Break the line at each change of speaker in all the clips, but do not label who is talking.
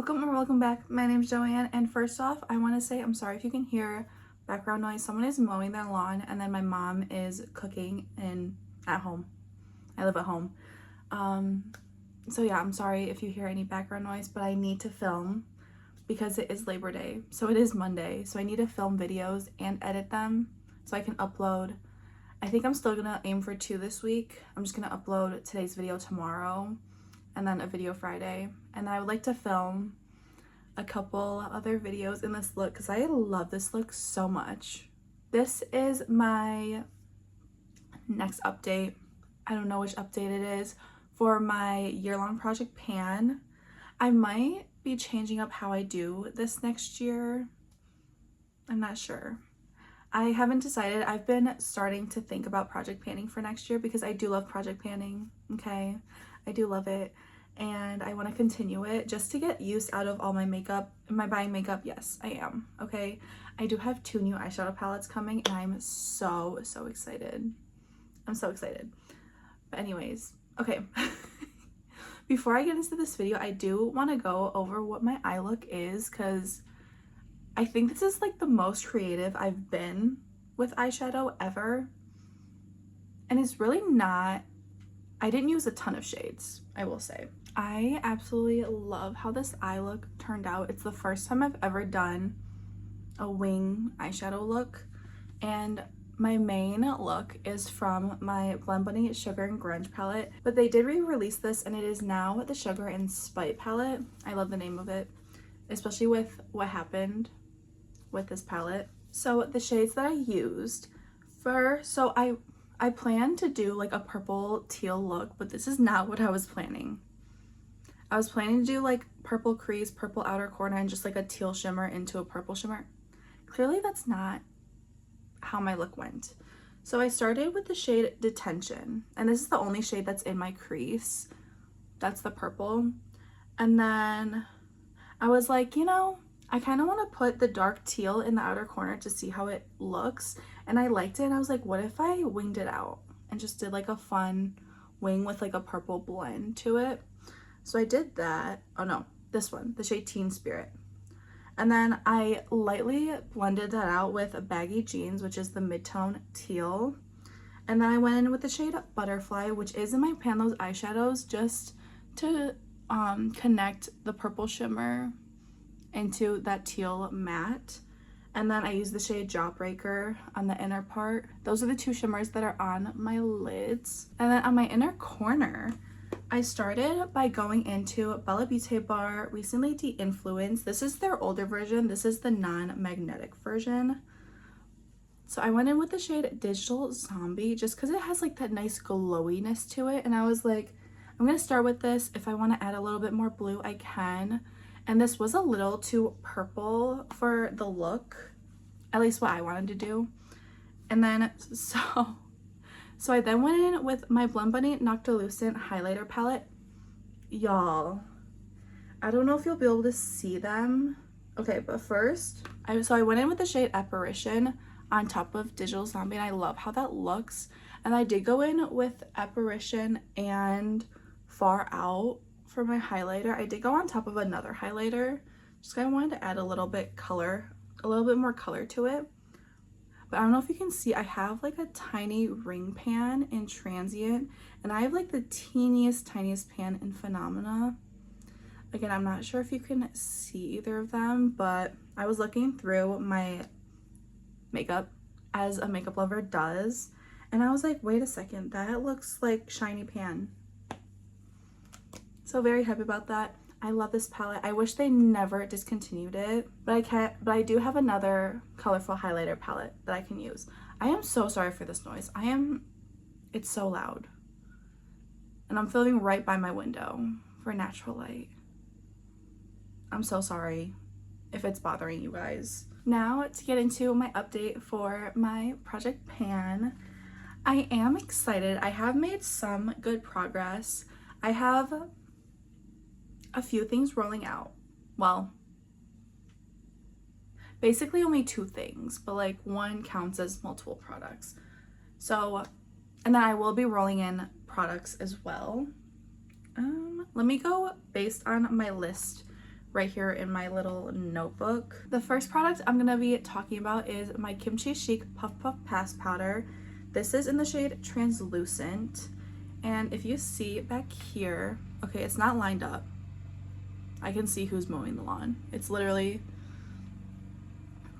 Welcome or welcome back. My name is Joanne, and first off, I want to say I'm sorry if you can hear background noise. Someone is mowing their lawn, and then my mom is cooking at home. I live at home. So yeah, I'm sorry if you hear any background noise, but I need to film because it is Labor Day. So it is Monday. So I need to film videos and edit them so I can upload. I think I'm still gonna aim for 2 this week. I'm just gonna upload today's video tomorrow and then a video Friday. And I would like to film a couple other videos in this look because I love this look so much. This is my next update. I don't know which update it is for my year-long project Pan. I might be changing up how I do this next year. I'm not sure. I haven't decided. I've been starting to think about project panning for next year because I do love project panning, okay? I do love it, and I want to continue it just to get use out of all my makeup. Am I buying makeup? Yes, I am, okay? I do have 2 new eyeshadow palettes coming, and I'm so excited. I'm so excited. But anyways, okay. Before I get into this video, I do want to go over what my eye look is because I think this is like the most creative I've been with eyeshadow ever. And it's really not, I didn't use a ton of shades, I will say. I absolutely love how this eye look turned out. It's the first time I've ever done a wing eyeshadow look. And my main look is from my Glen Bunny Sugar and Grunge palette. But they did re-release this and it is now the Sugar and Spite palette. I love the name of it, especially with what happened with this palette. So the shades that I used so I planned to do like a purple teal look, but this is not what I was planning. I was planning to do like purple crease, purple outer corner, and just like a teal shimmer into a purple shimmer. Clearly that's not how my look went. So I started with the shade Detention, and this is the only shade that's in my crease. That's the purple. And then I was like, you know, I kind of want to put the dark teal in the outer corner to see how it looks. And I liked it. And I was like, what if I winged it out and just did like a fun wing with like a purple blend to it? So I did that. Oh no, this one, the shade Teen Spirit. And then I lightly blended that out with a Baggy Jeans, which is the mid-tone teal. And then I went in with the shade Butterfly, which is in my Pan Those eyeshadows, just to connect the purple shimmer into that teal matte. And then I used the shade Jawbreaker on the inner part. Those are the 2 shimmers that are on my lids. And then on my inner corner, I started by going into Bella Beauty Bar Recently De-Influenced. This is their older version. This is the non-magnetic version. So I went in with the shade Digital Zombie just because it has like that nice glowiness to it. And I was like, I'm going to start with this. If I want to add a little bit more blue, I can. And this was a little too purple for the look, at least what I wanted to do. And then, so I then went in with my Glen Bunny Noctilucent highlighter palette. Y'all, I don't know if you'll be able to see them. Okay, but first, I went in with the shade Apparition on top of Digital Zombie, and I love how that looks. And I did go in with Apparition and Far Out for my highlighter. I did go on top of another highlighter, just kind of wanted to add a little bit more color to it. But I don't know if you can see, I have like a tiny ring pan in Transient, and I have like the tiniest pan in Phenomena. Again, I'm not sure if you can see either of them, but I was looking through my makeup as a makeup lover does, and I was like, wait a second, that looks like shiny pan. So very happy about that. I love this palette. I wish they never discontinued it, but I do have another colorful highlighter palette that I can use. I am so sorry for this noise. It's so loud. And I'm filming right by my window for natural light. I'm so sorry if it's bothering you guys. Now to get into my update for my Project Pan. I am excited. I have made some good progress. I have a few things rolling out. Well, basically only 2 things, but like one counts as multiple products. So, and then I will be rolling in products as well. Let me go based on my list right here in my little notebook. The first product I'm gonna be talking about is my Kimchi Chic Puff Puff Pass Powder. This is in the shade Translucent, and if you see back here, okay, it's not lined up. I can see who's mowing the lawn. It's literally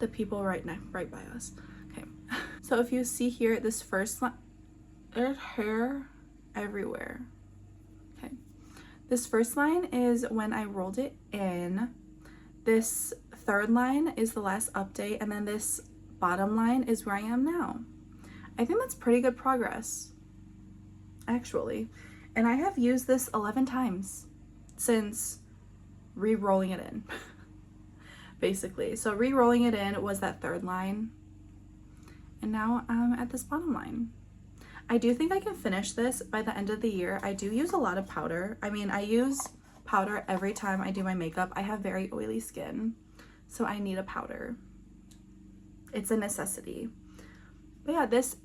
the people right by us. Okay, so if you see here, this first line, there's hair everywhere. Okay, this first line is when I rolled it in. This third line is the last update, and then this bottom line is where I am now. I think that's pretty good progress, actually. And I have used this 11 times since re-rolling it in, basically. So re-rolling it in was that third line, and now I'm at this bottom line. I do think I can finish this by the end of the year. I do use a lot of powder. I mean, I use powder every time I do my makeup. I have very oily skin, so I need a powder. It's a necessity. But yeah, this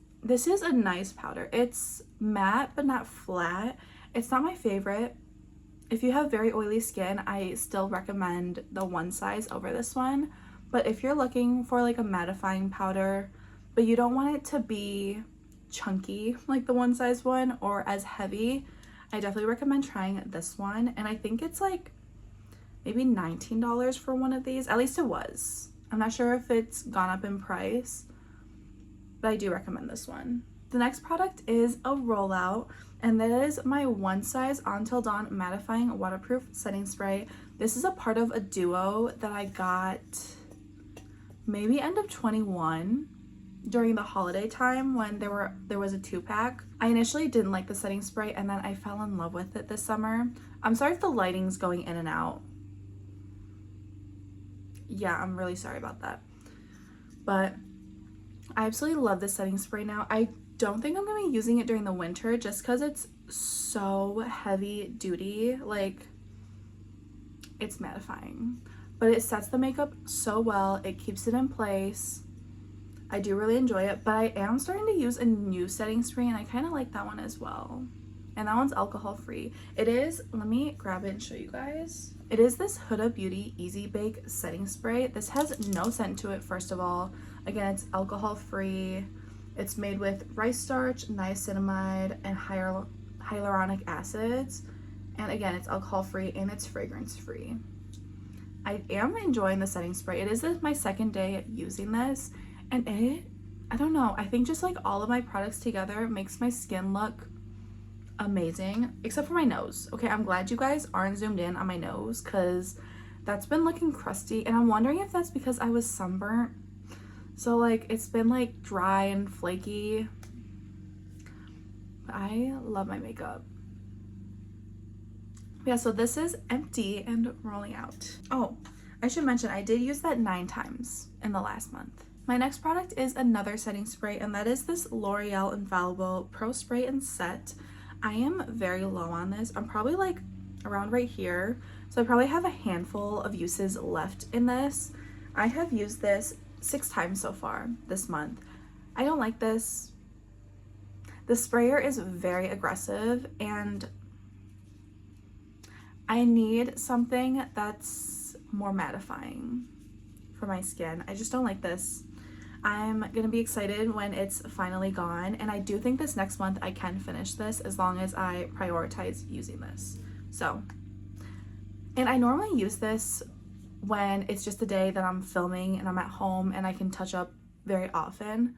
is a nice powder. It's matte but not flat. It's not my favorite. If you have very oily skin, I still recommend the One Size over this one. But if you're looking for like a mattifying powder, but you don't want it to be chunky like the One Size one or as heavy, I definitely recommend trying this one. And I think it's like maybe $19 for one of these. At least it was. I'm not sure if it's gone up in price, but I do recommend this one. The next product is a rollout, and that is my One Size Until Dawn Mattifying Waterproof Setting Spray. This is a part of a duo that I got maybe end of 21 during the holiday time when there was a 2-pack. I initially didn't like the setting spray, and then I fell in love with it this summer. I'm sorry if the lighting's going in and out. Yeah, I'm really sorry about that. But I absolutely love this setting spray now. I don't think I'm gonna be using it during the winter just because it's so heavy duty. Like, it's mattifying, but it sets the makeup so well. It keeps it in place. I do really enjoy it, but I am starting to use a new setting spray, and I kind of like that one as well. And that one's alcohol free. It is, let me grab it and show you guys. It is this Huda Beauty Easy Bake setting spray. This has no scent to it, first of all. Again, it's alcohol free. It's made with rice starch, niacinamide, and hyaluronic acids. And again, it's alcohol free and it's fragrance free. I am enjoying the setting spray. It is my second day using this, and I don't know, I think just like all of my products together makes my skin look amazing, except for my nose. Okay, I'm glad you guys aren't zoomed in on my nose because that's been looking crusty, and I'm wondering if that's because I was sunburnt. So like it's been like dry and flaky. But I love my makeup. Yeah, so this is empty and rolling out. Oh, I should mention I did use that 9 times in the last month. My next product is another setting spray, and that is this L'Oreal Infallible Pro Spray and Set. I am very low on this. I'm probably like around right here. So I probably have a handful of uses left in this. I have used this 6 times so far this month. I don't like this. The sprayer is very aggressive, and I need something that's more mattifying for my skin. I just don't like this. I'm gonna be excited when it's finally gone, and I do think this next month I can finish this as long as I prioritize using this. So, and I normally use this when it's just a day that I'm filming and I'm at home and I can touch up very often.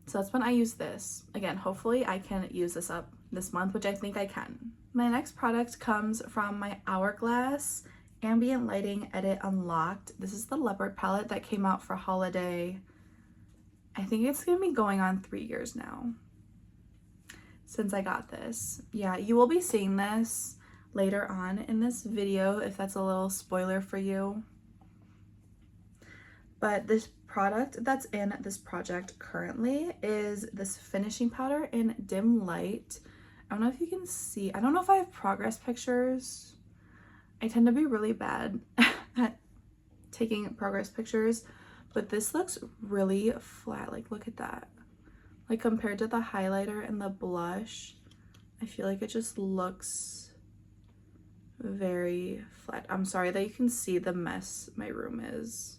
So that's when I use this. Again, hopefully I can use this up this month, which I think I can. My next product comes from my Hourglass Ambient Lighting Edit Unlocked. This is the leopard palette that came out for holiday. I think it's gonna be going on 3 years now since I got this. Yeah, you will be seeing this later on in this video if that's a little spoiler for you. But this product that's in this project currently is this finishing powder in Dim Light. I don't know if you can see. I don't know if I have progress pictures. I tend to be really bad at taking progress pictures, but this looks really flat. Like, look at that. Like, compared to the highlighter and the blush, I feel like it just looks very flat. I'm sorry that you can see the mess my room is.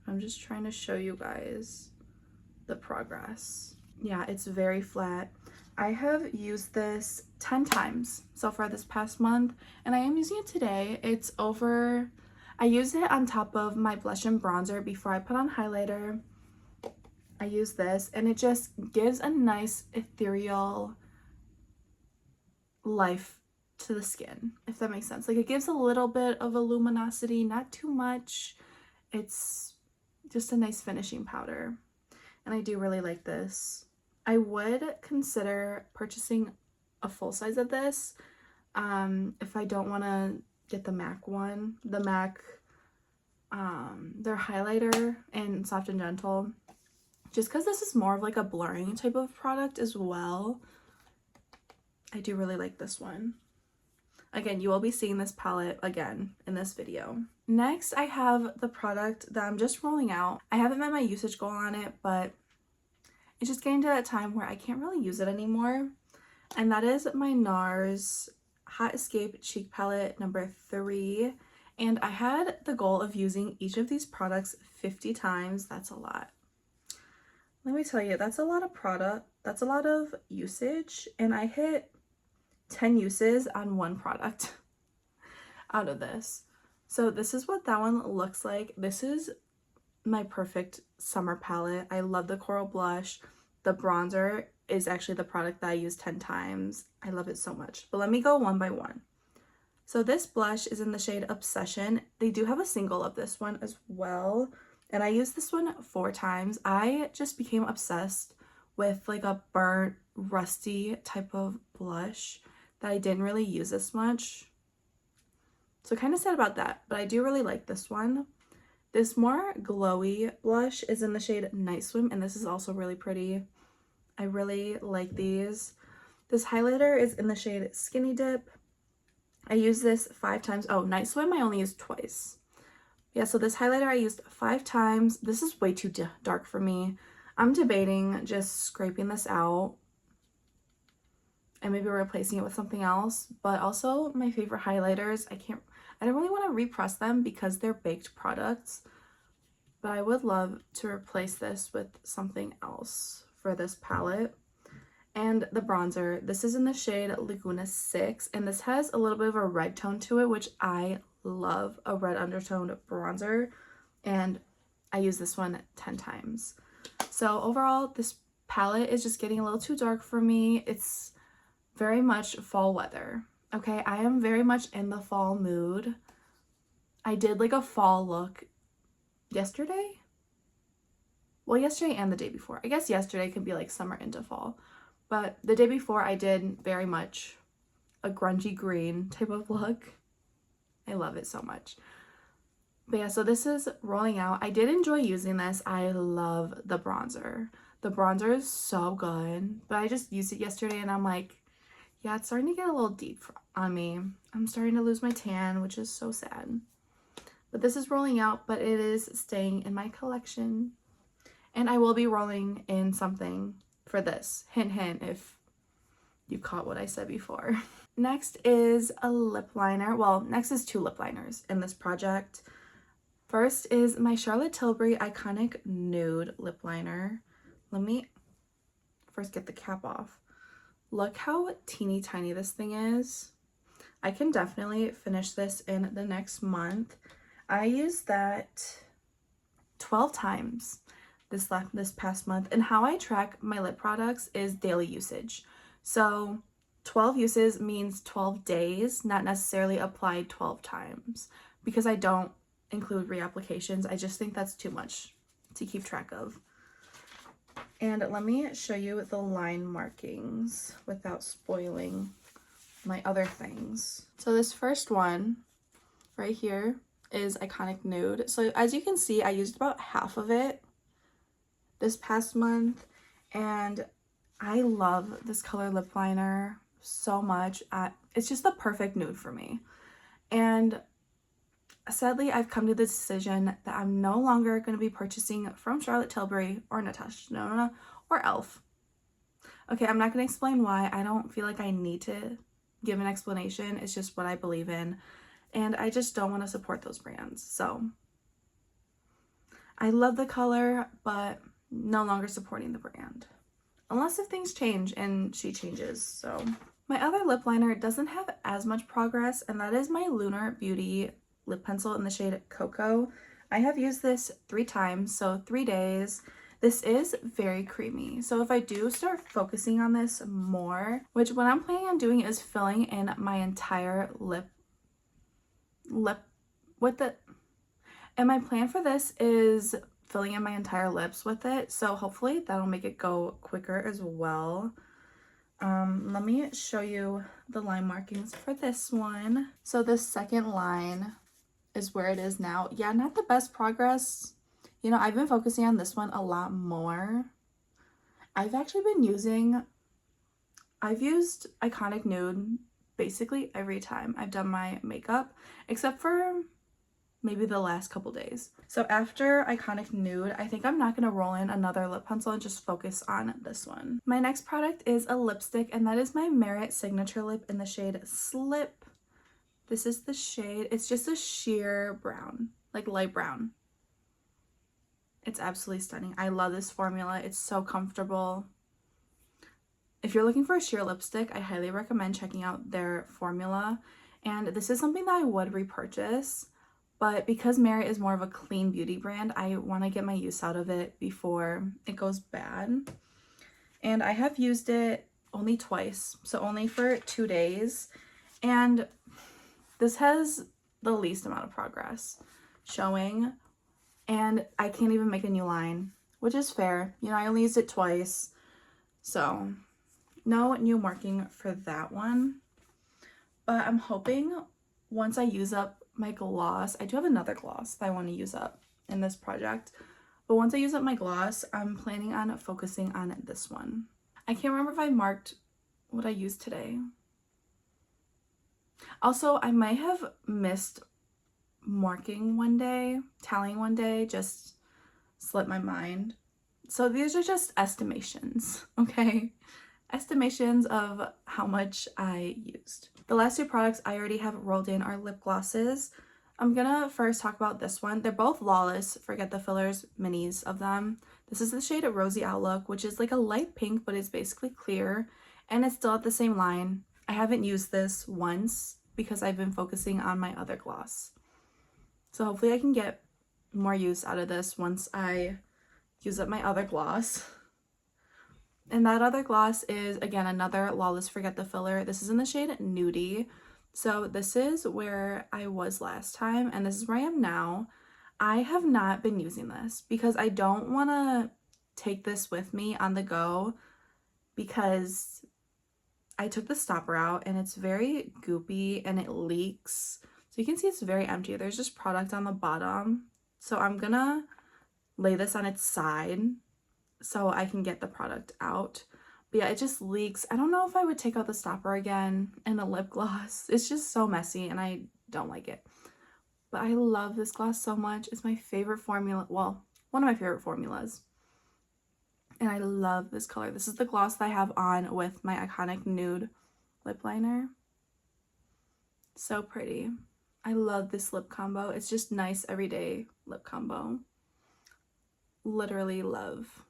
I'm just trying to show you guys the progress. Yeah, it's very flat. I have used this 10 times so far this past month, and I am using it today. It's over, I use it on top of my blush and bronzer before I put on highlighter. I use this, and it just gives a nice ethereal life to the skin, if that makes sense. Like, it gives a little bit of a luminosity, not too much. It's just a nice finishing powder, and I do really like this. I would consider purchasing a full size of this if I don't want to get the MAC one. The MAC, their highlighter in Soft and Gentle, just because this is more of like a blurring type of product as well. I do really like this one. Again, you will be seeing this palette again in this video. Next, I have the product that I'm just rolling out. I haven't met my usage goal on it, but it's just getting to that time where I can't really use it anymore. And that is my NARS Hot Escape Cheek Palette number 3. And I had the goal of using each of these products 50 times. That's a lot. Let me tell you, that's a lot of product. That's a lot of usage. And I hit 10 uses on one product out of this. So this is what that one looks like. This is my perfect summer palette. I love the coral blush. The bronzer is actually the product that I use 10 times. I love it so much. But let me go one by one. So this blush is in the shade Obsession. They do have a single of this one as well, and I used this one 4 times. I just became obsessed with like a burnt, rusty type of blush that I didn't really use as much. So kind of sad about that, but I do really like this one. This more glowy blush is in the shade Night Swim, and this is also really pretty. I really like these. This highlighter is in the shade Skinny Dip. I used this 5 times. Oh, Night Swim I only used twice. Yeah, so this highlighter I used 5 times. This is way too dark for me. I'm debating just scraping this out and maybe replacing it with something else. But also my favorite highlighters, I don't really want to repress them because they're baked products, but I would love to replace this with something else for this palette. And the bronzer, this is in the shade Laguna 6, and this has a little bit of a red tone to it, which I love, a red undertoned bronzer, and I use this one 10 times. So overall, this palette is just getting a little too dark for me. It's very much fall weather. Okay, I am very much in the fall mood. I did like a fall look yesterday. Well, yesterday and the day before. I guess yesterday could be like summer into fall. But the day before I did very much a grungy green type of look. I love it so much. But yeah, so this is rolling out. I did enjoy using this. I love the bronzer. The bronzer is so good. But I just used it yesterday and I'm like, yeah, it's starting to get a little deep on me. I'm starting to lose my tan, which is so sad. But this is rolling out, but it is staying in my collection. And I will be rolling in something for this. Hint, hint, if you caught what I said before. Next is a lip liner. Well, next is 2 lip liners in this project. First is my Charlotte Tilbury Iconic Nude lip liner. Let me first get the cap off. Look how teeny tiny this thing is. I can definitely finish this in the next month. I used that 12 times this past month, and how I track my lip products is daily usage. So 12 uses means 12 days, not necessarily applied 12 times, because I don't include reapplications. I just think that's too much to keep track of. And let me show you the line markings without spoiling my other things. So this first one right here is Iconic Nude. So as you can see, I used about half of it this past month, and I love this color lip liner so much. It's just the perfect nude for me. And sadly, I've come to the decision that I'm no longer going to be purchasing from Charlotte Tilbury or Natasha Denona or e.l.f. Okay, I'm not going to explain why. I don't feel like I need to give an explanation. It's just what I believe in. And I just don't want to support those brands. So I love the color, but no longer supporting the brand. Unless if things change and she changes. So my other lip liner doesn't have as much progress, and that is my Lunar Beauty lip pencil in the shade Cocoa. I have used this 3 times, so 3 days. This is very creamy. So if I do start focusing on this more, which what I'm planning on doing is filling in my entire lip with it. And my plan for this is filling in my entire lips with it. So hopefully that'll make it go quicker as well. Let me show you the line markings for this one. So this second line is where it is now. Yeah, not the best progress. You know, I've been focusing on this one a lot more. I've used Iconic Nude basically every time I've done my makeup, except for maybe the last couple days. So after Iconic Nude, I think I'm not going to roll in another lip pencil and just focus on this one. My next product is a lipstick, and that is my Merit Signature Lip in the shade Slip. This is the shade. It's just a sheer brown, like light brown. It's absolutely stunning. I love this formula. It's so comfortable. If you're looking for a sheer lipstick, I highly recommend checking out their formula. And this is something that I would repurchase. But because Merit is more of a clean beauty brand, I want to get my use out of it before it goes bad. And I have used it only twice, so only for 2 days. And this has the least amount of progress showing. And I can't even make a new line, which is fair. You know, I only used it twice. So no new marking for that one. But I'm hoping once I use up my gloss, I do have another gloss that I want to use up in this project, but once I use up my gloss, I'm planning on focusing on this one. I can't remember if I marked what I used today. Also, I might have missed marking one day, tallying one day, just slipped my mind. So these are just estimations, okay? Estimations of how much I used. The last 2 products I already have rolled in are lip glosses. I'm gonna first talk about this one. They're both Flawless, forget the fillers, minis of them. This is the shade Rosy Outlook, which is like a light pink, but it's basically clear, and it's still at the same line. I haven't used this once because I've been focusing on my other gloss. So hopefully I can get more use out of this once I use up my other gloss. And that other gloss is, again, another Flawless Forget the Filler. This is in the shade Nudie. So this is where I was last time, and this is where I am now. I have not been using this because I don't want to take this with me on the go because I took the stopper out and it's very goopy and it leaks. So you can see it's very empty. There's just product on the bottom. So I'm gonna lay this on its side so I can get the product out. But yeah, it just leaks. I don't know if I would take out the stopper again and the lip gloss. It's just so messy and I don't like it. But I love this gloss so much. It's my favorite formula. Well, one of my favorite formulas. And I love this color. This is the gloss that I have on with my Iconic Nude lip liner. So pretty. I love this lip combo. It's just nice everyday lip combo. Literally love.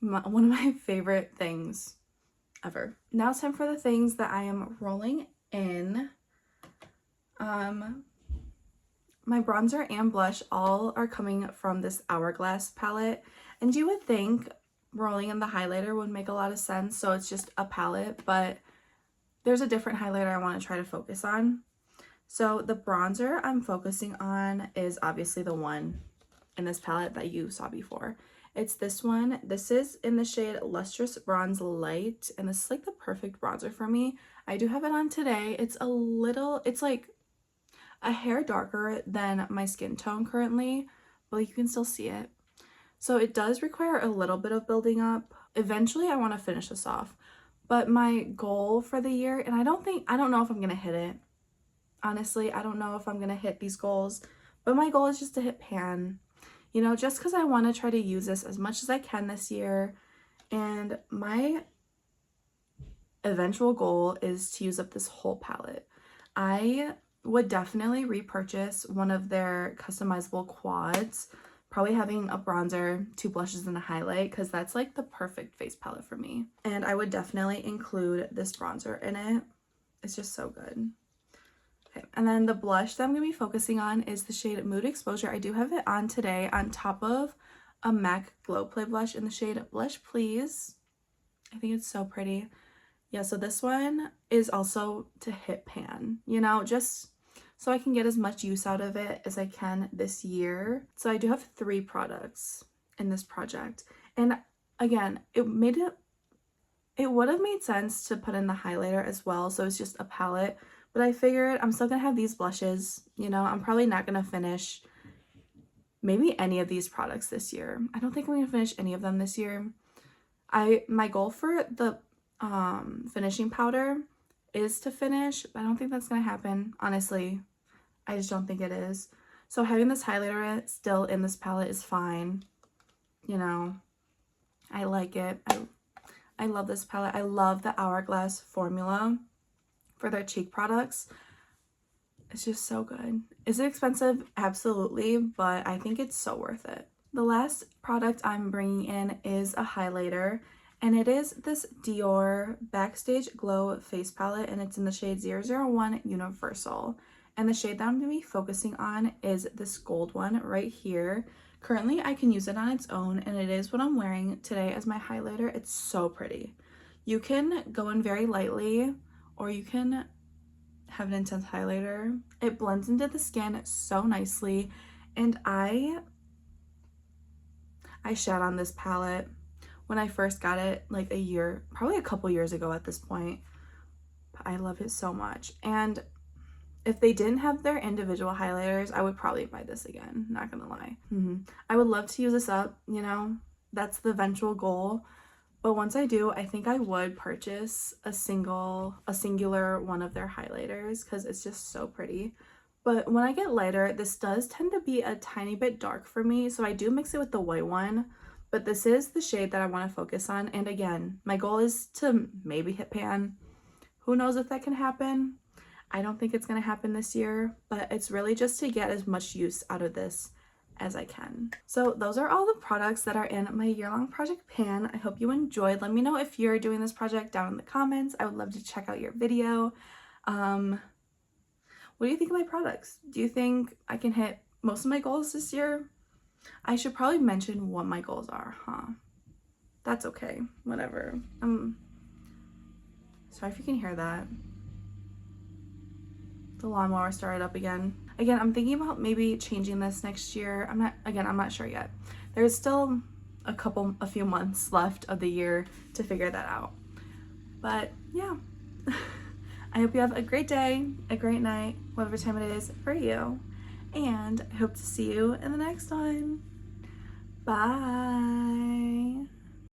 One of my favorite things ever. Now it's time for the things that I am rolling in. My bronzer and blush all are coming from this Hourglass palette, and you would think rolling in the highlighter would make a lot of sense, so it's just a palette, but there's a different highlighter I want to try to focus on. So the bronzer I'm focusing on is obviously the one in this palette that you saw before. It's this one. This is in the shade Lustrous Bronze Light, and this is like the perfect bronzer for me. I do have it on today. It's like a hair darker than my skin tone currently, but you can still see it. So it does require a little bit of building up. Eventually I want to finish this off, but my goal for the year, and I don't know if I'm gonna hit it. Honestly, I don't know if I'm gonna hit these goals, but my goal is just to hit pan. You know, just because I want to try to use this as much as I can this year. And my eventual goal is to use up this whole palette. I would definitely repurchase one of their customizable quads, probably having a bronzer, 2 blushes, and a highlight, because that's like the perfect face palette for me. And I would definitely include this bronzer in it. It's just so good. Okay, and then the blush that I'm going to be focusing on is the shade Mood Exposure. I do have it on today on top of a MAC Glow Play blush in the shade Blush Please. I think it's so pretty. Yeah, so this one is also to hit pan, you know, just so I can get as much use out of it as I can this year. So I do have 3 products in this project. And again, it would have made sense to put in the highlighter as well, so it's just a palette. But I figured I'm still gonna have these blushes, you know, I'm probably not gonna finish maybe any of these products this year. I don't think I'm gonna finish any of them this year. My goal for the finishing powder is to finish, but I don't think that's gonna happen, honestly. I just don't think it is. So having this highlighter still in this palette is fine. You know, I like it. I love this palette. I love the Hourglass formula for their cheek products. It's just so good. Is it expensive? Absolutely, but I think it's so worth it. The last product I'm bringing in is a highlighter, and it is this Dior Backstage Glow Face Palette, and it's in the shade 001 Universal. And the shade that I'm going to be focusing on is this gold one right here. Currently, I can use it on its own, and it is what I'm wearing today as my highlighter. It's so pretty. You can go in very lightly, or you can have an intense highlighter. It blends into the skin so nicely, and I shat on this palette when I first got it, like probably a couple years ago at this point. But I love it so much. And if they didn't have their individual highlighters, I would probably buy this again, not gonna lie. I would love to use this up, you know, that's the eventual goal. But once I do, I think I would purchase a singular one of their highlighters because it's just so pretty. But when I get lighter, this does tend to be a tiny bit dark for me, so I do mix it with the white one. But this is the shade that I want to focus on. And again, my goal is to maybe hit pan. Who knows if that can happen? I don't think it's going to happen this year, but it's really just to get as much use out of this as I can. So those are all the products that are in my year-long project pan. I hope you enjoyed. Let me know if you're doing this project down in the comments. I would love to check out your video. What do you think of my products? Do you think I can hit most of my goals this year? I should probably mention what my goals are, huh? That's okay, whatever. Sorry if you can hear that. The lawnmower started up again. Again, I'm thinking about maybe changing this next year. I'm not sure yet. There's still a few months left of the year to figure that out. But yeah, I hope you have a great day, a great night, whatever time it is for you. And I hope to see you in the next one. Bye.